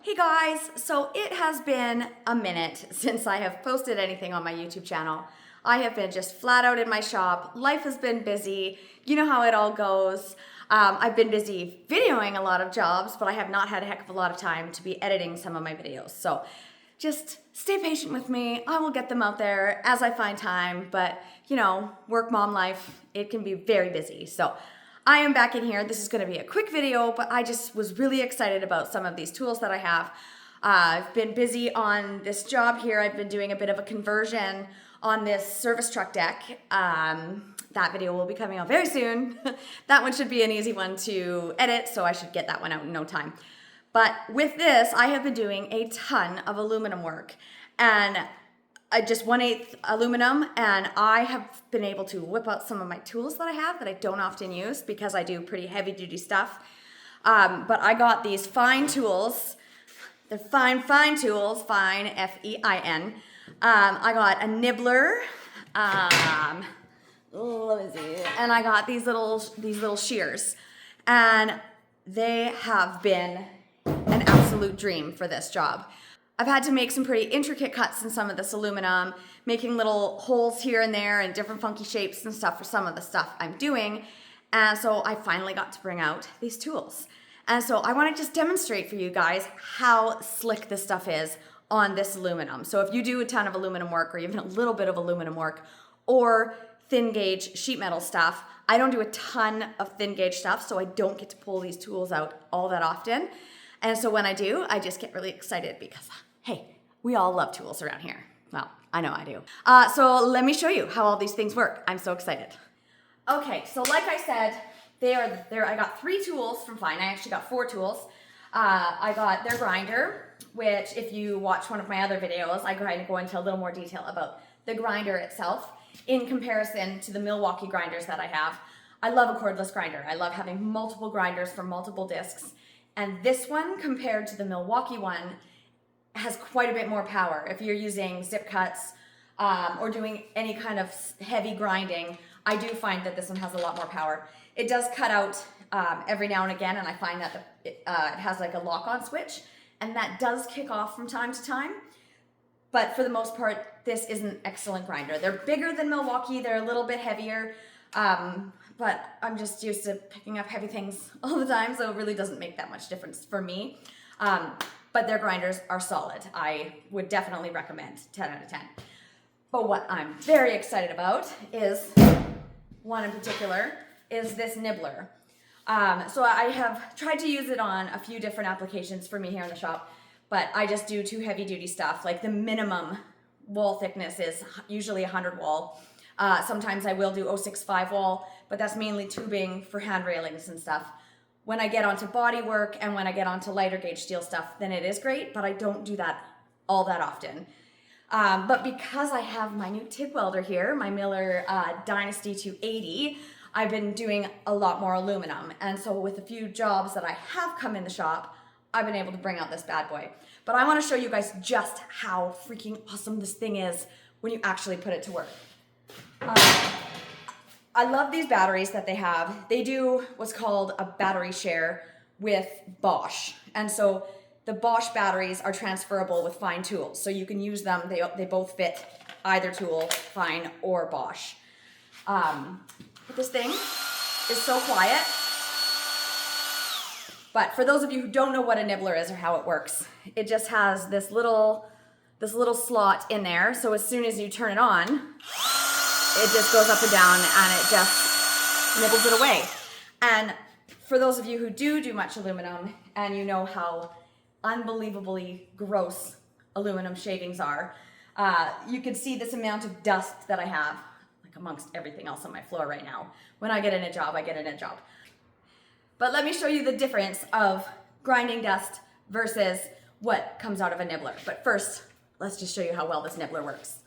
Hey guys, so it has been a minute since I have posted anything on my YouTube channel. I have been just flat out in my shop. Life has been busy. You know how it all goes. I've been busy videoing a lot of jobs, but I have not had a heck of a lot of time to be editing some of my videos. So just stay patient with me. I will get them out there as I find time, but you know, work mom life, it can be very busy. So I am back in here. This is going to be a quick video, but I just was really excited about some of these tools that I have. I've been busy on this job here. I've been doing a bit of a conversion on this service truck deck. That video will be coming out very soon. That one should be an easy one to edit, so I should get that one out in no time. But with this, I have been doing a ton of aluminum work, and I just 1/8 aluminum, and I have been able to whip out some of my tools that I have that I don't often use because I do pretty heavy duty stuff. But I got these Fein tools. They're Fein tools, Fein, F-E-I-N. I got a Nibbler, let me see, and I got these little shears, and they have been an absolute dream for this job. I've had to make some pretty intricate cuts in some of this aluminum, making little holes here and there and different funky shapes and stuff for some of the stuff I'm doing. And so I finally got to bring out these tools. And so I want to just demonstrate for you guys how slick this stuff is on this aluminum. So if you do a ton of aluminum work or even a little bit of aluminum work or thin gauge sheet metal stuff, I don't do a ton of thin gauge stuff, so I don't get to pull these tools out all that often. And so when I do, I just get really excited because, hey, we all love tools around here. Well, I know I do. So let me show you how all these things work. I'm so excited. Okay, so like I said, I got 3 tools from Fein. I actually got 4 tools. I got their grinder, which if you watch one of my other videos, I go into a little more detail about the grinder itself in comparison to the Milwaukee grinders that I have. I love a cordless grinder. I love having multiple grinders for multiple discs. And this one, compared to the Milwaukee one, has quite a bit more power. If you're using zip cuts or doing any kind of heavy grinding, I do find that this one has a lot more power. It does cut out every now and again, and I find that it has like a lock-on switch, and that does kick off from time to time. But for the most part, this is an excellent grinder. They're bigger than Milwaukee. They're a little bit heavier. But I'm just used to picking up heavy things all the time, so it really doesn't make that much difference for me. But their grinders are solid. I would definitely recommend 10 out of 10. But what I'm very excited about is, one in particular, is this Nibbler. So I have tried to use it on a few different applications for me here in the shop, but I just do too heavy duty stuff. Like the minimum wall thickness is usually 100 wall. Sometimes I will do 065 wall, but that's mainly tubing for hand railings and stuff. When I get onto body work and when I get onto lighter gauge steel stuff, then it is great, but I don't do that all that often. But because I have my new TIG welder here, my Miller Dynasty 280, I've been doing a lot more aluminum. And so with a few jobs that I have come in the shop, I've been able to bring out this bad boy. But I want to show you guys just how freaking awesome this thing is when you actually put it to work. I love these batteries that they have. They do what's called a battery share with Bosch. And so the Bosch batteries are transferable with Fein tools. So you can use them. They both fit either tool, Fein or Bosch. But this thing is so quiet. But for those of you who don't know what a Nibbler is or how it works, it just has this little slot in there. So as soon as you turn it on, it just goes up and down and it just nibbles it away. And for those of you who do much aluminum and you know how unbelievably gross aluminum shavings are, you can see this amount of dust that I have, like amongst everything else on my floor right now. When I get in a job, I get in a job. But let me show you the difference of grinding dust versus what comes out of a Nibbler. But first, let's just show you how well this Nibbler works.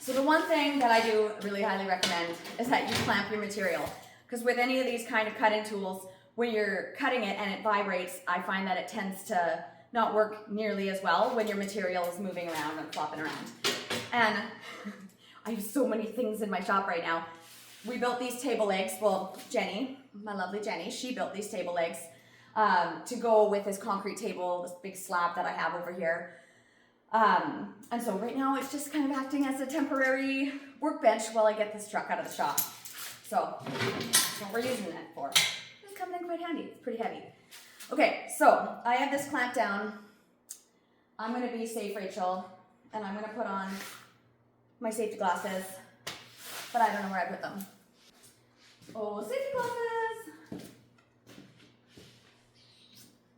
So the one thing that I do really highly recommend is that you clamp your material. Because with any of these kind of cutting tools, when you're cutting it and it vibrates, I find that it tends to not work nearly as well when your material is moving around and flopping around. And I have so many things in my shop right now. We built these table legs, well, Jenny, my lovely Jenny, she built these table legs to go with this concrete table, this big slab that I have over here. And so right now it's just kind of acting as a temporary workbench while I get this truck out of the shop. So that's what we're using it for. It's coming in quite handy. It's pretty heavy. Okay, so I have this clamped down. I'm going to be safe, Rachel, and I'm going to put on my safety glasses, but I don't know where I put them. Oh, safety glasses!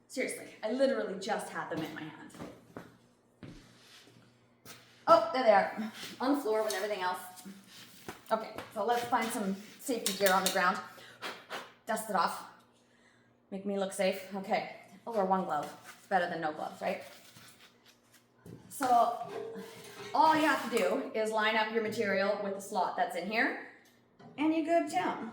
Seriously, I literally just had them in my hand. Oh, there they are, on the floor with everything else. Okay, so let's find some safety gear on the ground. Dust it off. Make me look safe. Okay, I'll wear one glove. It's better than no gloves, right? So all you have to do is line up your material with the slot that's in here, and you're good jam.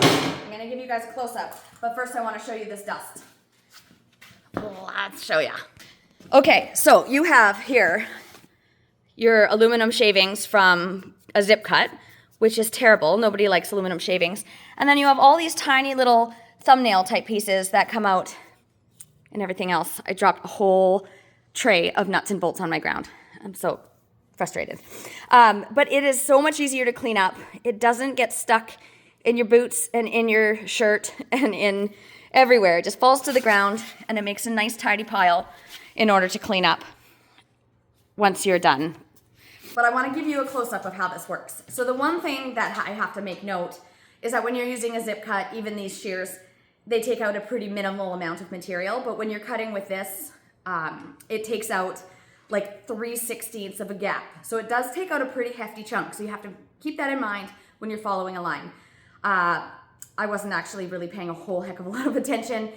I'm gonna give you guys a close-up, but first I want to show you this dust. Let's show ya. Okay, so you have here your aluminum shavings from a zip cut, which is terrible. Nobody likes aluminum shavings. And then you have all these tiny little thumbnail type pieces that come out and everything else. I dropped a whole tray of nuts and bolts on my ground. I'm so frustrated. But it is so much easier to clean up. It doesn't get stuck in your boots and in your shirt and in everywhere. It just falls to the ground and it makes a nice tidy pile in order to clean up once you're done. But I want to give you a close-up of how this works. So the one thing that I have to make note is that when you're using a zip cut, even these shears, they take out a pretty minimal amount of material. But when you're cutting with this, it takes out like 3/16 of a gap. So it does take out a pretty hefty chunk. So you have to keep that in mind when you're following a line. I wasn't actually really paying a whole heck of a lot of attention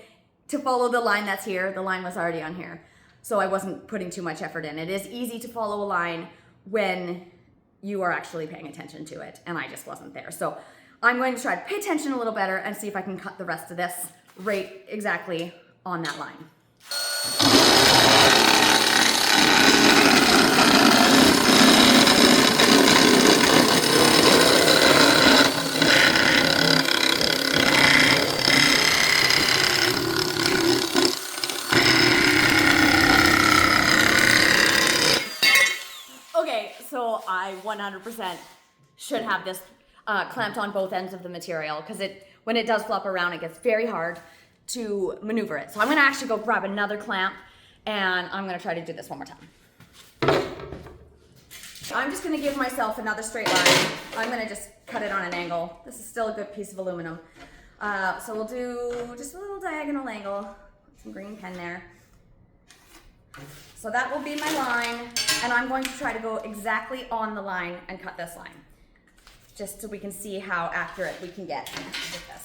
to follow the line that's here. The line was already on here. So I wasn't putting too much effort in. It is easy to follow a line when you are actually paying attention to it, and I just wasn't there. So I'm going to try to pay attention a little better and see if I can cut the rest of this right exactly on that line. So I 100% should have this clamped on both ends of the material because when it does flop around, it gets very hard to maneuver it. So I'm going to actually go grab another clamp and I'm going to try to do this one more time. I'm just going to give myself another straight line. I'm going to just cut it on an angle. This is still a good piece of aluminum. So we'll do just a little diagonal angle. Put some green pen there. So that will be my line, and I'm going to try to go exactly on the line and cut this line, just so we can see how accurate we can get with this.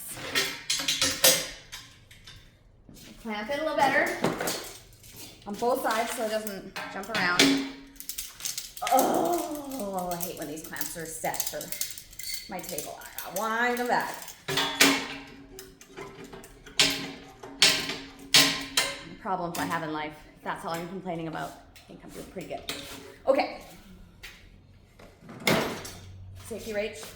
Clamp it a little better on both sides so it doesn't jump around. Oh, I hate when these clamps are set for my table. I gotta wind them back. The problems I have in life. That's all I'm complaining about. I think I'm doing pretty good. Okay. Safety Rach.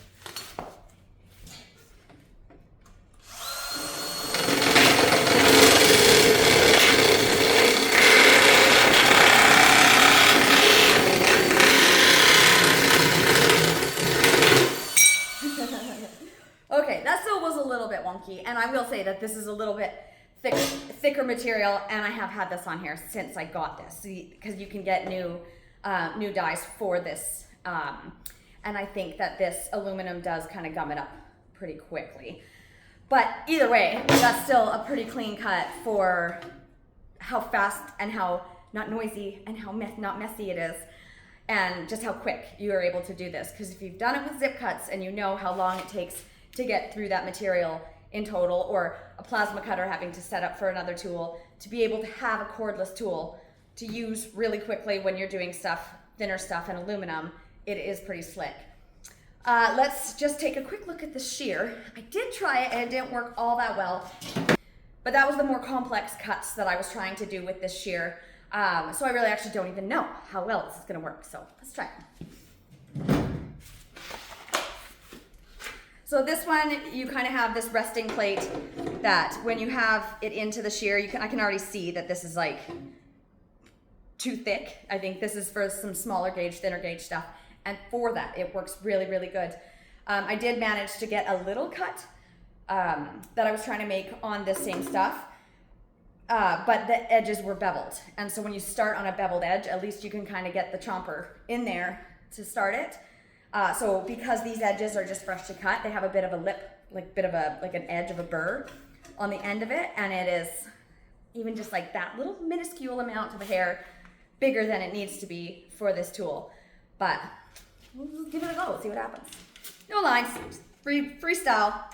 Okay, that still was a little bit wonky, and I will say that this is a little bit thicker material, and I have had this on here since I got this, because you can get new dies for this, and I think that this aluminum does kind of gum it up pretty quickly. But either way, that's still a pretty clean cut for how fast and how not noisy and how not messy it is, and just how quick you are able to do this. Because if you've done it with zip cuts and you know how long it takes to get through that material in total, or a plasma cutter having to set up for another tool, to be able to have a cordless tool to use really quickly when you're doing stuff, thinner stuff in aluminum, it is pretty slick. Let's just take a quick look at the shear. I did try it and it didn't work all that well, But that was the more complex cuts that I was trying to do with this shear. So I really actually don't even know how well this is gonna work. So let's try it. So this one, you kind of have this resting plate that when you have it into the shear, I can already see that this is like too thick. I think this is for some smaller gauge, thinner gauge stuff. And for that, it works really, really good. I did manage to get a little cut that I was trying to make on this same stuff, but the edges were beveled. And so when you start on a beveled edge, at least you can kind of get the chomper in there to start it. So because these edges are just fresh to cut, they have a bit of a lip, like an edge of a burr on the end of it. And it is even just like that little minuscule amount of a hair bigger than it needs to be for this tool. But we'll give it a go, see what happens. No lines, freestyle.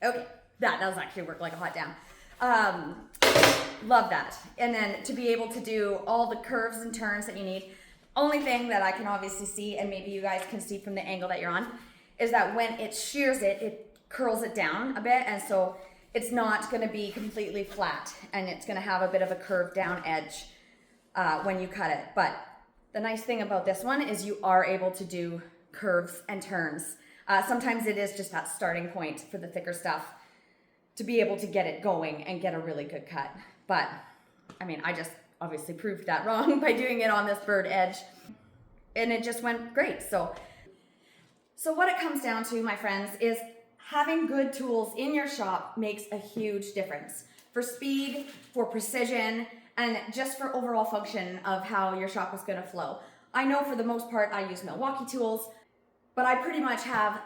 Okay, that does actually work like a hot damn. Love that. And then to be able to do all the curves and turns that you need. Only thing that I can obviously see, and maybe you guys can see from the angle that you're on, is that when it shears it, it curls it down a bit, and so it's not going to be completely flat, and it's going to have a bit of a curved down edge when you cut it. But the nice thing about this one is you are able to do curves and turns. Sometimes it is just that starting point for the thicker stuff to be able to get it going and get a really good cut. But I mean, I just obviously proved that wrong by doing it on this bird edge, and it just went great. So what it comes down to, my friends, is having good tools in your shop makes a huge difference for speed, for precision, and just for overall function of how your shop is going to flow. I know for the most part I use Milwaukee tools, but I pretty much have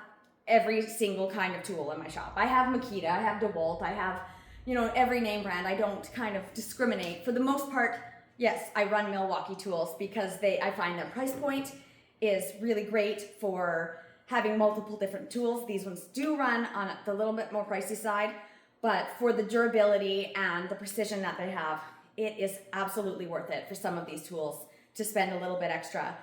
every single kind of tool in my shop. I have Makita, I have DeWalt, I have, you know, every name brand. I don't kind of discriminate. For the most part, yes, I run Milwaukee tools because I find their price point is really great for having multiple different tools. These ones do run on the little bit more pricey side, but for the durability and the precision that they have, it is absolutely worth it for some of these tools to spend a little bit extra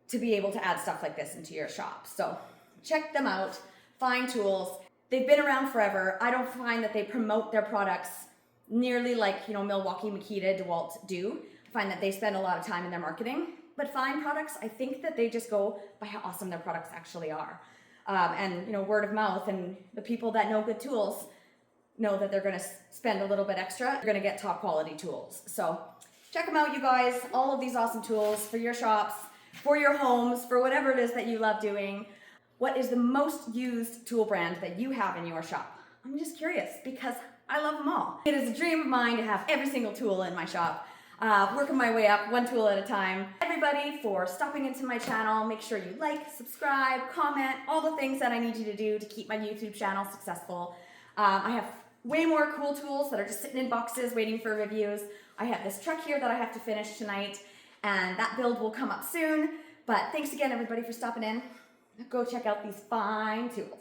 to be able to add stuff like this into your shop. So check them out. Fein tools. They've been around forever. I don't find that they promote their products nearly like, you know, Milwaukee, Makita, DeWalt do. I find that they spend a lot of time in their marketing. But Fein products, I think that they just go by how awesome their products actually are. And, you know, word of mouth, and the people that know good tools know that they're going to spend a little bit extra. They're going to get top quality tools. So check them out, you guys. All of these awesome tools for your shops, for your homes, for whatever it is that you love doing. What is the most used tool brand that you have in your shop? I'm just curious because I love them all. It is a dream of mine to have every single tool in my shop. Working my way up one tool at a time. Everybody for stopping into my channel. Make sure you like, subscribe, comment, all the things that I need you to do to keep my YouTube channel successful. I have way more cool tools that are just sitting in boxes waiting for reviews. I have this truck here that I have to finish tonight, and that build will come up soon. But thanks again, everybody, for stopping in. Go check out these Fein tools.